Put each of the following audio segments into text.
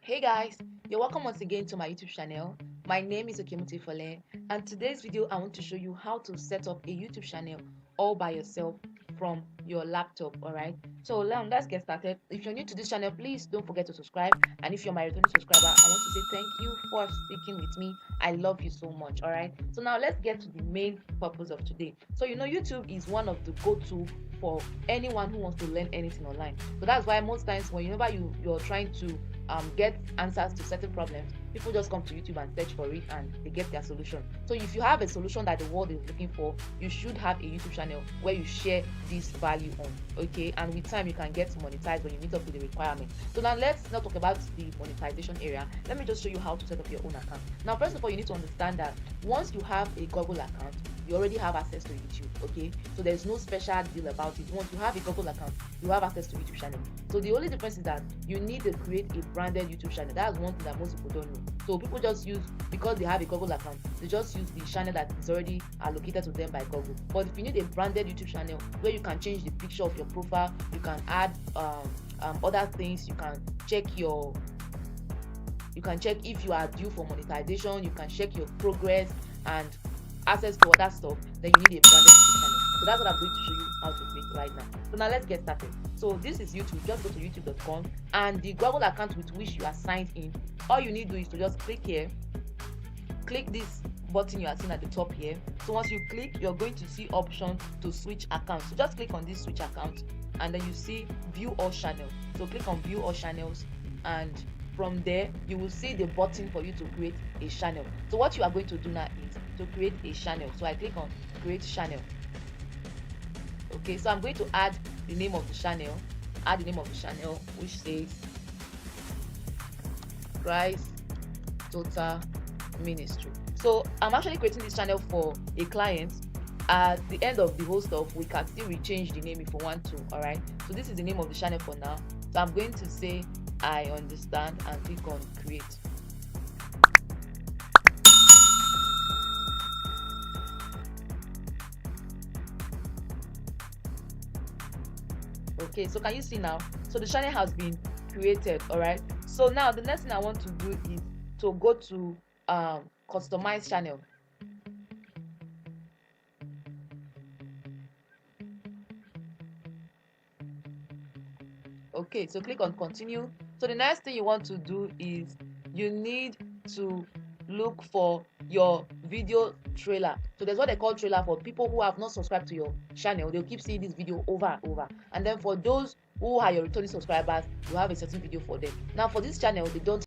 Hey guys, you're welcome once again to my YouTube channel. My name is Okemuti Fole, and today's video I want to show you how to set up a YouTube channel all by yourself from your laptop. Alright, so now let's get started. If you're new to this channel, please don't forget to subscribe, and if you're my returning subscriber, I want to say thank you for sticking with me. I love you so much. Alright, so now let's get to the main purpose of today. So YouTube is one of the go-to for anyone who wants to learn anything online. So that's why most times whenever you're trying to get answers to certain problems, people just come to YouTube and search for it and they get their solution. So if you have a solution that the world is looking for, you should have a YouTube channel where you share this value on. Okay, and with time you can get monetized when you meet up with the requirement. So now let's not talk about the monetization area. Let me just show you how to set up your own account. Now first of all, you need to understand that once you have a Google account, you already have access to YouTube. Okay, so there's no special deal about it. Once you have a Google account, you have access to YouTube channel. So the only difference is that you need to create a branded YouTube channel. That's one thing that most people don't know. So people just use, because they have a Google account, they just use the channel that is already allocated to them by Google. But if you need a branded YouTube channel where you can change the picture of your profile, you can add other things, you can check if you are due for monetization, you can check your progress and access to other stuff, then you need a branded YouTube channel. So that's what I'm going to show you how to create right now. So now let's get started. So this is YouTube. Just go to youtube.com, and the Google account with which you are signed in, all you need to do is to just click here, click this button you are seeing at the top here. So once you click, you're going to see option to switch account. So just click on this switch account, and then you see view all channels. So click on view all channels, and from there you will see the button for you to create a channel. So what you are going to do now is to create a channel. So I click on create channel. Okay, so I'm going to add the name of the channel, which says Christ Total Ministry. So I'm actually creating this channel for a client. At the end of the whole stuff, we can still rechange the name if we want to. All right, so this is the name of the channel for now. So I'm going to say I understand and click on create. Okay, so can you see now? So the channel has been created. All right, so now the next thing I want to do is to go to customize channel. Okay, so click on continue. So the next thing you want to do is you need to look for your video trailer. So there's what they call trailer for people who have not subscribed to your channel. They'll keep seeing this video over and over, and then for those who are your returning subscribers, you have a certain video for them. Now for this channel, they don't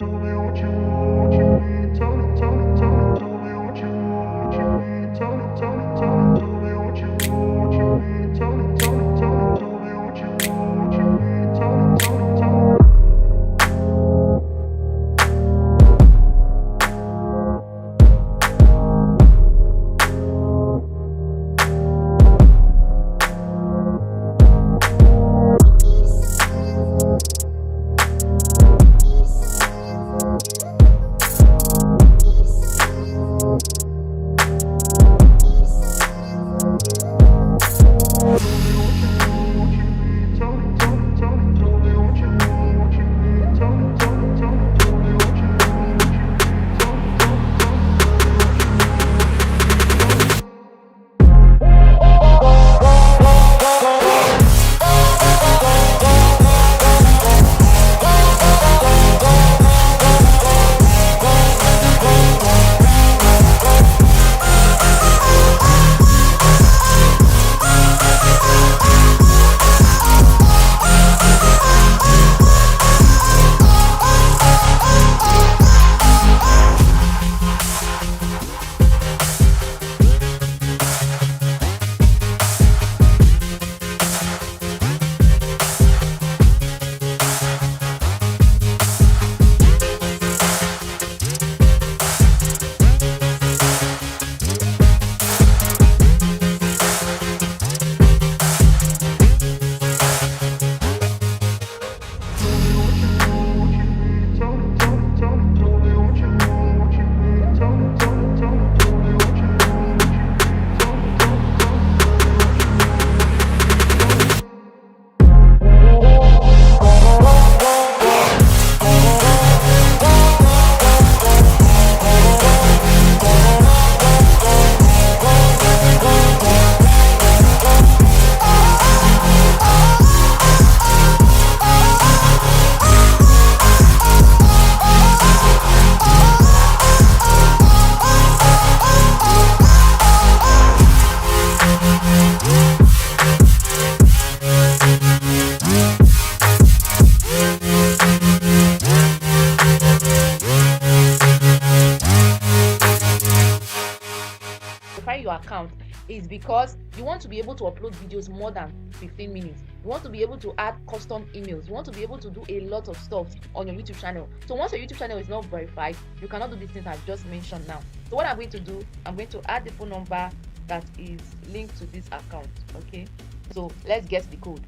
account is because you want to be able to upload videos more than 15 minutes. You want to be able to add custom emails. You want to be able to do a lot of stuff on your YouTube channel. So once your YouTube channel is not verified, you cannot do these things I've just mentioned now. So what I'm going to do, I'm going to add the phone number that is linked to this account. Okay, so let's get the code.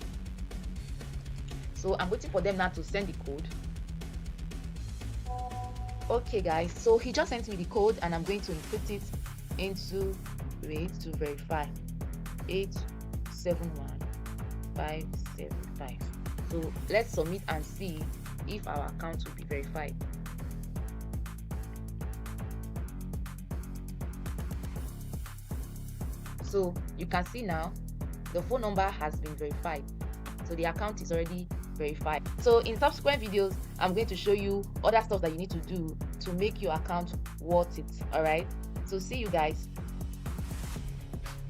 So I'm waiting for them now to send the code. Okay guys, so he just sent me the code and I'm going to input it into wait to verify 871575. So let's submit and see if our account will be verified. So you can see now the phone number has been verified, so the account is already verified. So in subsequent videos I'm going to show you other stuff that you need to do to make your account worth it. All right, so see you guys.